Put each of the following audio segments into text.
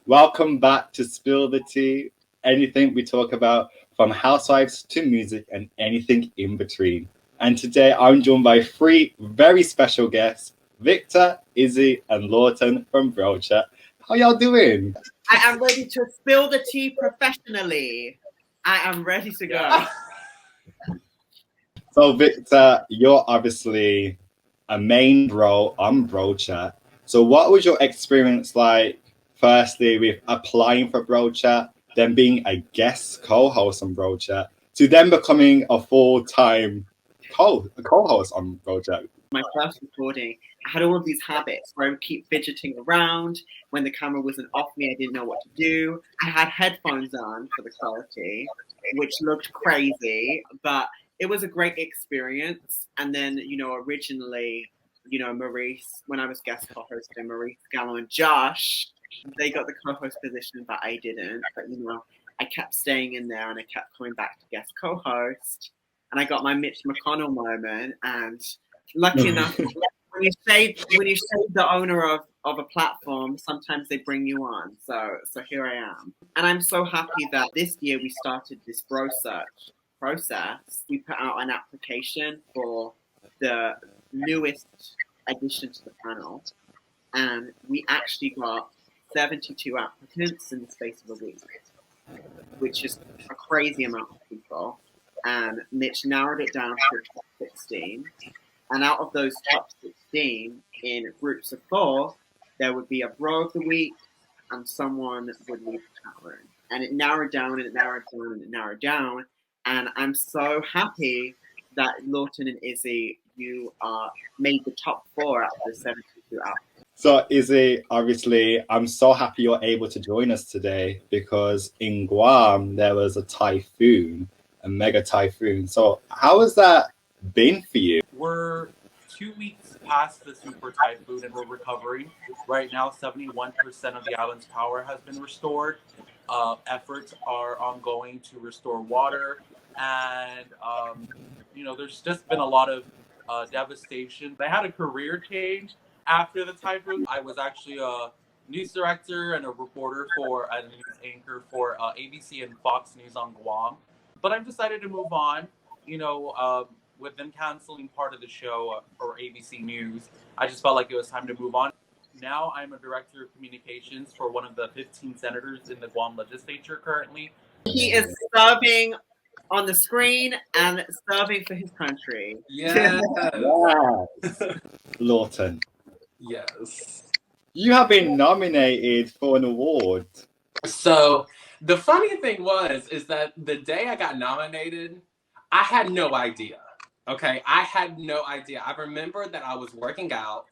Welcome back to Spill the Tea. Anything we talk about, from housewives to music and anything in between. And today I'm joined by three very special guests, Victor, Izzy, and Lawton from BroughChat. How y'all doing? I am ready to spill the tea professionally. I am ready to go. So Victor, you're obviously a main bro on BroughChat. So what was your experience like, firstly, with applying for BroughChat, then being a guest co-host on BroughChat, to then becoming a full-time co-host on BroughChat? My first recording, I had all of these habits where I would keep fidgeting around. When the camera wasn't off me, I didn't know what to do. I had headphones on for the quality, which looked crazy, but it was a great experience. And then, originally, Maurice, when I was guest co-hosting, Maurice, Gallo, and Josh, they got the co-host position, but I didn't. But, I kept staying in there and I kept coming back to guest co-host. And I got my Mitch McConnell moment. And lucky enough, when you say the owner of a platform, sometimes they bring you on. So here I am. And I'm so happy that this year we started this bro search process. We put out an application for the newest addition to the panel. And we actually got 72 applicants in the space of a week, which is a crazy amount of people. And Mitch narrowed it down to the top 16. And out of those top 16, in groups of 4, there would be a bro of the week and someone would leave the chat room. And it narrowed down and it narrowed down and it narrowed down. And I'm so happy that Lawton and Izzy, you made the top 4 out of the 72 applicants. So Izzy, obviously, I'm so happy you're able to join us today, because in Guam, there was a typhoon, a mega typhoon. So how has that been for you? We're 2 weeks past the super typhoon and we're recovering. Right now, 71% of the island's power has been restored. Efforts are ongoing to restore water. And, there's just been a lot of devastation. I had a career change after the typhoon. I was actually a news director and a reporter for a news anchor for ABC and Fox News on Guam. But I've decided to move on. With them canceling part of the show for ABC News, I just felt like it was time to move on. Now I'm a director of communications for one of the 15 senators in the Guam legislature currently. He is serving on the screen and serving for his country. Yes. Lawton. Yes. You have been nominated for an award. So the funny thing is that the day I got nominated, I had no idea. Okay, I had no idea. I remember that I was working out.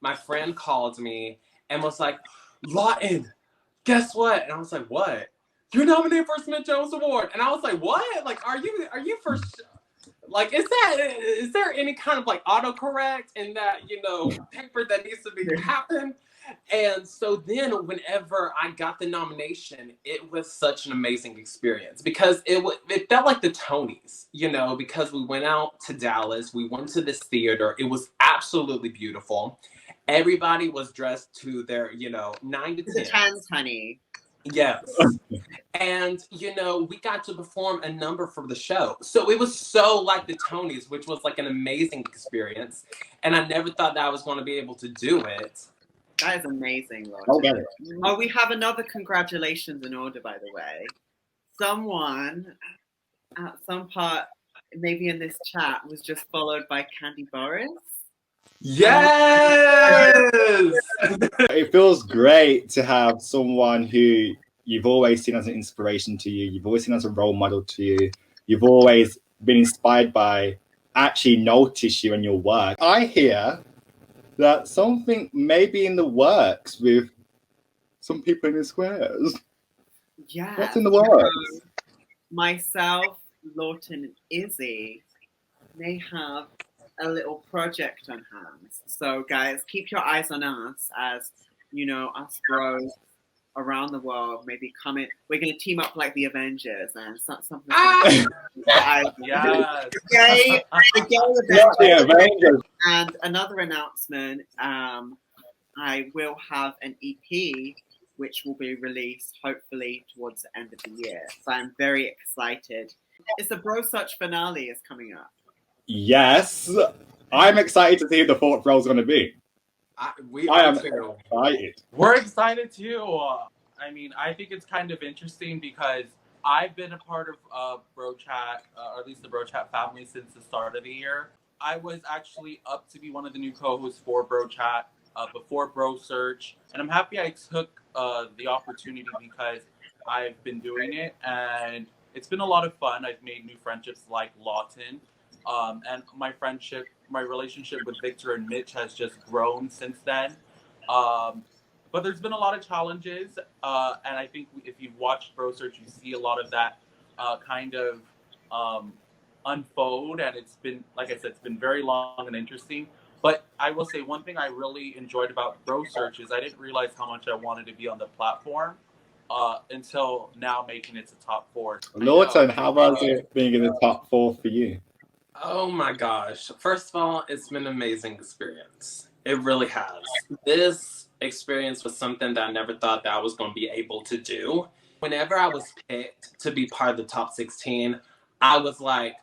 My friend called me and was like, "Lawton, guess what?" And I was like, "What? You're nominated for a Smith Jones Award." And I was like, "What? Like, are you for? Like, is there any kind of like autocorrect in that paper that needs to be happen?" And so then whenever I got the nomination, it was such an amazing experience, because it felt like the Tonys, because we went out to Dallas, we went to this theater. It was absolutely beautiful. Everybody was dressed to their, 9 to 10. The 10s, honey. Yes. And, we got to perform a number for the show. So it was so like the Tonys, which was like an amazing experience. And I never thought that I was going to be able to do it. That is amazing, Lawton. Oh, we have another congratulations in order, by the way. Someone at some part, maybe in this chat, was just followed by Candy Boris. Yes! It feels great to have someone who you've always seen as an inspiration to you, you've always seen as a role model to you, you've always been inspired by, actually notice you and your work. I hear that something may be in the works with some people in the squares. Yeah. What's in the works? Myself, Lawton, and Izzy may have a little project on hands. So, guys, keep your eyes on us as, us bros around the world maybe coming. We're going to team up like the Avengers and something. Yes. The gay Avengers. And another announcement, I will have an EP which will be released hopefully towards the end of the year. So I'm very excited. It's the Bro Search finale is coming up. Yes, I'm excited to see who the fourth role is going to be. I am too. excited. We're excited too. I mean, I think it's kind of interesting because I've been a part of BroughChat, or at least the BroughChat family, since the start of the year. I was actually up to be one of the new co-hosts for BroughChat before Bro Search, and I'm happy I took the opportunity because I've been doing it, and it's been a lot of fun. I've made new friendships like Lawton, and my relationship with Victor and Mitch has just grown since then. But there's been a lot of challenges, and I think if you've watched Bro Search, you see a lot of that kind of unfold, and it's been, like I said, it's been very long and interesting. But I will say one thing I really enjoyed about Bro Search is I didn't realize how much I wanted to be on the platform until now making it to top 4. Lawton, how was it being in the top 4 for you? Oh my gosh. First of all, it's been an amazing experience. It really has. This experience was something that I never thought that I was going to be able to do. Whenever I was picked to be part of the top 16, I was like,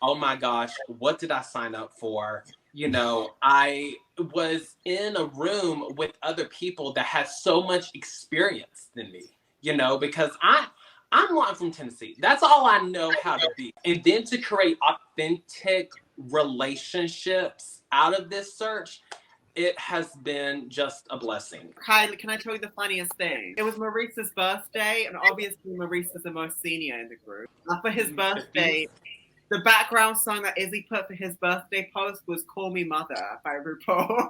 oh my gosh, what did I sign up for? You know, I was in a room with other people that had so much experience than me, you know, because I'm one from Tennessee. That's all I know how to be. And then to create authentic relationships out of this search, it has been just a blessing. Kylie, can I tell you the funniest thing? It was Maurice's birthday, and obviously Maurice is the most senior in the group. And for his birthday, the background song that Izzy put for his birthday post was Call Me Mother by RuPaul.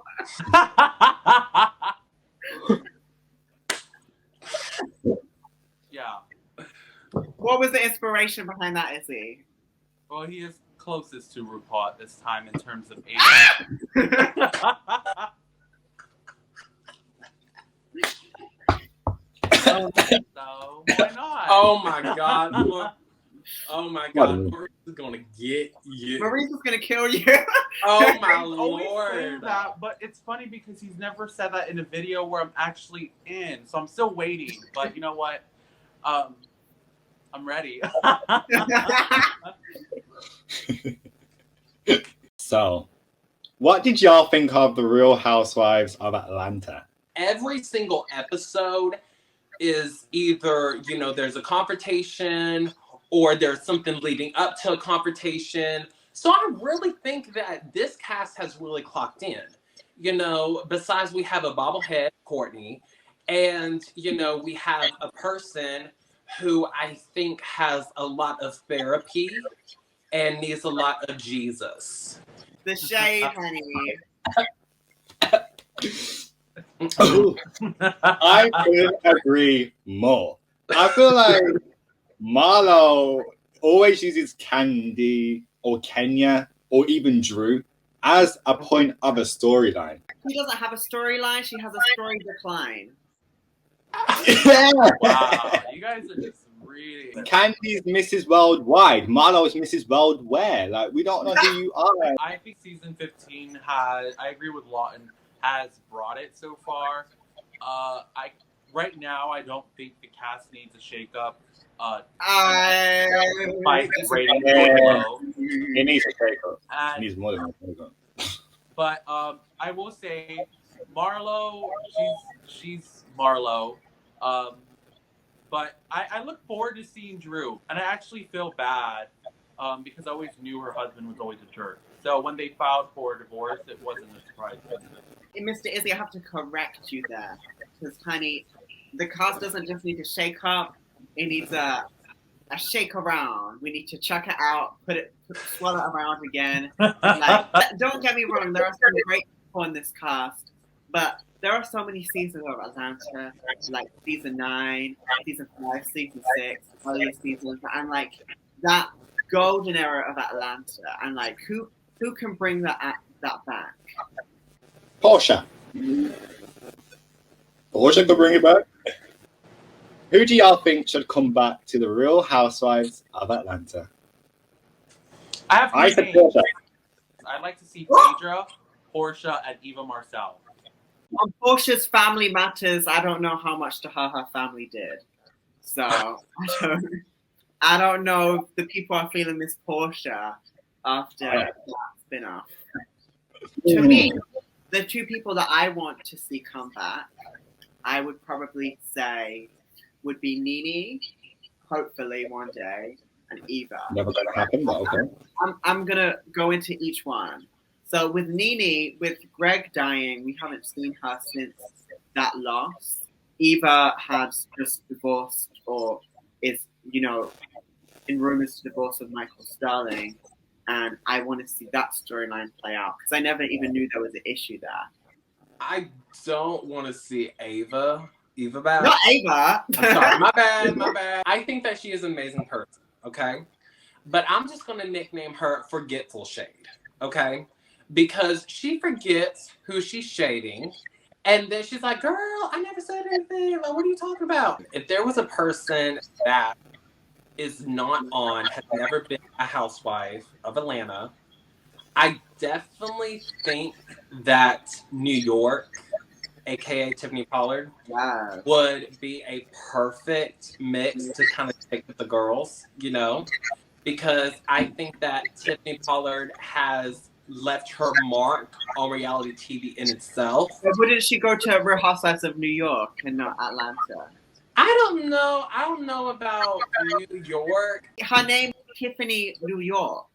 Yeah. What was the inspiration behind that, Izzy? Well, he is closest to RuPaul at this time in terms of age. So, why not? Oh my God. Oh my God. Maurice is going to get you. Maurice is going to kill you. Oh my He's always Lord. saying that, but it's funny because he's never said that in a video where I'm actually in. So I'm still waiting. But you know what? I'm ready. So, what did y'all think of the Real Housewives of Atlanta? Every single episode is either, you know, there's a confrontation or there's something leading up to a confrontation. So I really think that this cast has really clocked in. You know, besides we have a bobblehead, Courtney, and, you know, we have a person who I think has a lot of therapy and needs a lot of Jesus. The shade, honey. I couldn't agree more. I feel like Marlo always uses Candy or Kenya or even Drew as a point of a storyline. She doesn't have a storyline, she has a story decline. Yeah. Wow, you guys are just really... Candy's Mrs. Worldwide. Marlo's Mrs. Worldwhere. Like, we don't know who you are. I think season 15 has, I agree with Lawton, has brought it so far. Right now, I don't think the cast needs a shakeup. By ratings going low. It needs a shakeup. And It needs more than a shakeup. But I will say, Marlo, she's Marlo. But I look forward to seeing Drew, and I actually feel bad because I always knew her husband was always a jerk. So when they filed for a divorce, it wasn't a surprise. Mr. Izzy, I have to correct you there. Because, honey, the cast doesn't just need to shake up, it needs a shake around. We need to chuck it out, swirl it around again. Like, don't get me wrong, there are some great people in this cast, but there are so many seasons of Atlanta, like season 9, season 5, season 6, earlier seasons, and like that golden era of Atlanta, and like who can bring that back? Portia. Portia could bring it back. Who do y'all think should come back to the Real Housewives of Atlanta? I have three names. I'd like to see Phaedra, Portia, and Eva Marcel. On Portia's Family Matters, I don't know how much to her family did. So I don't know if the people are feeling Miss Portia after that spin-off. To me, the two people that I want to see come back, I would probably say would be Nene, hopefully one day, and Eva. Never gonna happen, but okay. I'm gonna go into each one. So with Nene, with Greg dying, we haven't seen her since that loss. Eva has just divorced or is, in rumors to divorce with Michael Sterling. And I want to see that storyline play out because I never even knew there was an issue there. I don't want to see Eva back. Not Ava. I'm sorry, my bad. I think that she is an amazing person, okay? But I'm just going to nickname her Forgetful Shade, okay? Because she forgets who she's shading, and then she's like, girl, I never said anything. Like, what are you talking about? If there was a person that is not on, has never been a housewife of Atlanta, I definitely think that New York, aka Tiffany Pollard, would be a perfect mix to kind of take with the girls, because I think that Tiffany Pollard has left her mark on reality TV in itself. Wouldn't she go to Real Housewives of New York and not Atlanta? I don't know about New York. Her name is Tiffany New York.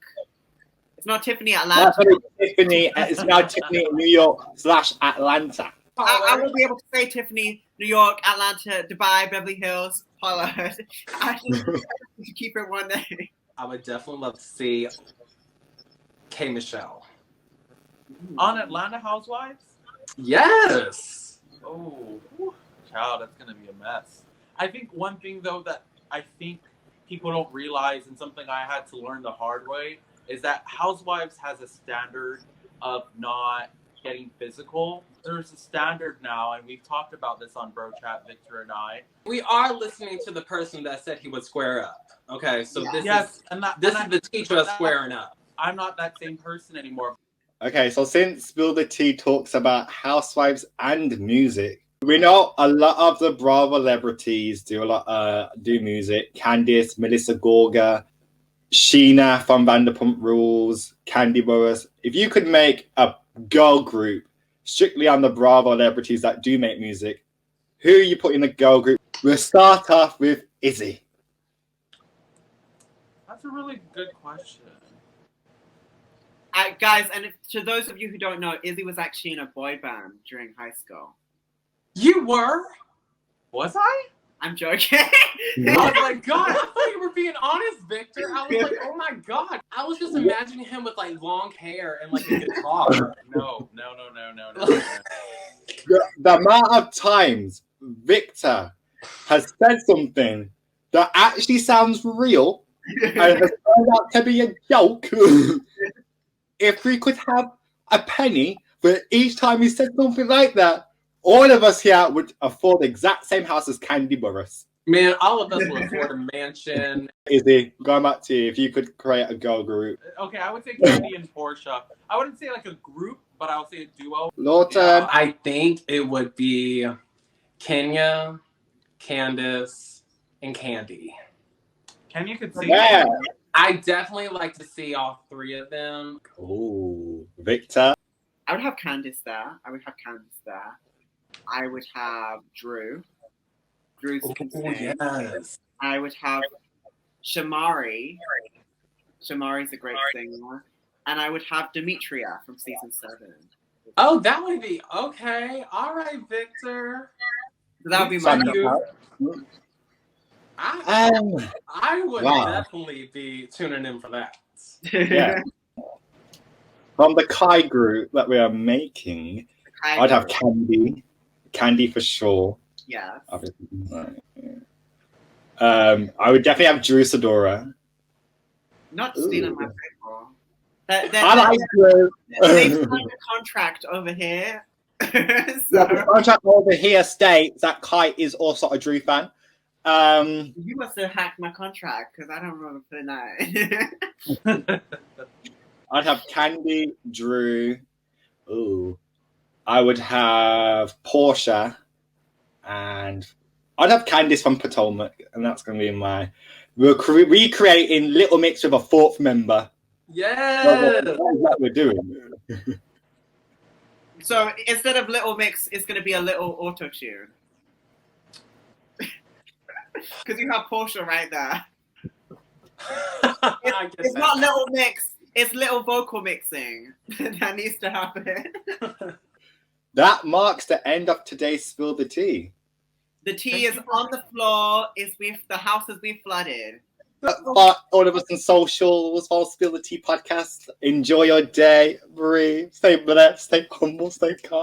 It's not Tiffany Atlanta. It's now Tiffany New York / Atlanta. I will be able to say Tiffany, New York, Atlanta, Dubai, Beverly Hills, Pollard. I just keep it one name. I would definitely love to see K. Michelle. On Atlanta Housewives? Yes. Oh, child, that's going to be a mess. I think one thing, though, that I think people don't realize, and something I had to learn the hard way, is that Housewives has a standard of not getting physical. There's a standard now, and we've talked about this on BroughChat, Victor and I. We are listening to the person that said he would square up. Okay, so this is the teacher of squaring up. I'm not that same person anymore. Okay, so since Spill the Tea talks about housewives and music, we know a lot of the Bravo celebrities do music. Candice, Melissa Gorga, Sheena from Vanderpump Rules, Candy Burris. If you could make a girl group strictly on the Bravo celebrities that do make music, who you put in the girl group? We'll start off with Izzy. That's a really good question. Guys, and to those of you who don't know, Izzy was actually in a boy band during high school. You were? Was I? I'm joking. I was like, God, I thought you were being honest, Victor. I was like, oh my God. I was just imagining him with like long hair and like a guitar. No. The amount of times Victor has said something that actually sounds real and has turned out to be a joke. If we could have a penny for each time he said something like that, all of us here would afford the exact same house as Candy Burris. Man, all of us would afford a mansion. Izzy, going back to you, if you could create a girl group. Okay, I would say Candy and Portia. I wouldn't say like a group, but I would say a duo. Lawton. Yeah, I think it would be Kenya, Candace, and Candy. Kenya could sing. Yeah. I definitely like to see all three of them. Oh, Victor. I would have Candice there. I would have Drew. Drew's yes. I would have Shamari. Shamari's a great singer. And I would have Demetria from season 7. Oh, that would be okay. All right, Victor. That would be my I would definitely be tuning in for that. Yeah. From the Kai group that we are making, I'd have Candy. Candy for sure. Yeah. I would definitely have Drew Sidora. Not stealing my people. I like Drew. They signed a contract over here. The contract over here states that Kai is also a Drew fan. You must have hacked my contract because I don't remember putting that. I'd have Candy, Drew. Ooh. I would have Portia, and I'd have Candice from Potomac, and that's going to be my. We're recreating Little Mix with a fourth member. Yeah. What we're doing. So instead of Little Mix, it's going to be a little auto tune. Because you have Portia right there. It's not Little Mix. It's little vocal mixing that needs to happen. That marks the end of today's Spill the Tea. The tea is on the floor. The house has been flooded. But all of us on socials, all Spill the Tea podcast. Enjoy your day, Marie. Stay blessed, stay humble, stay calm.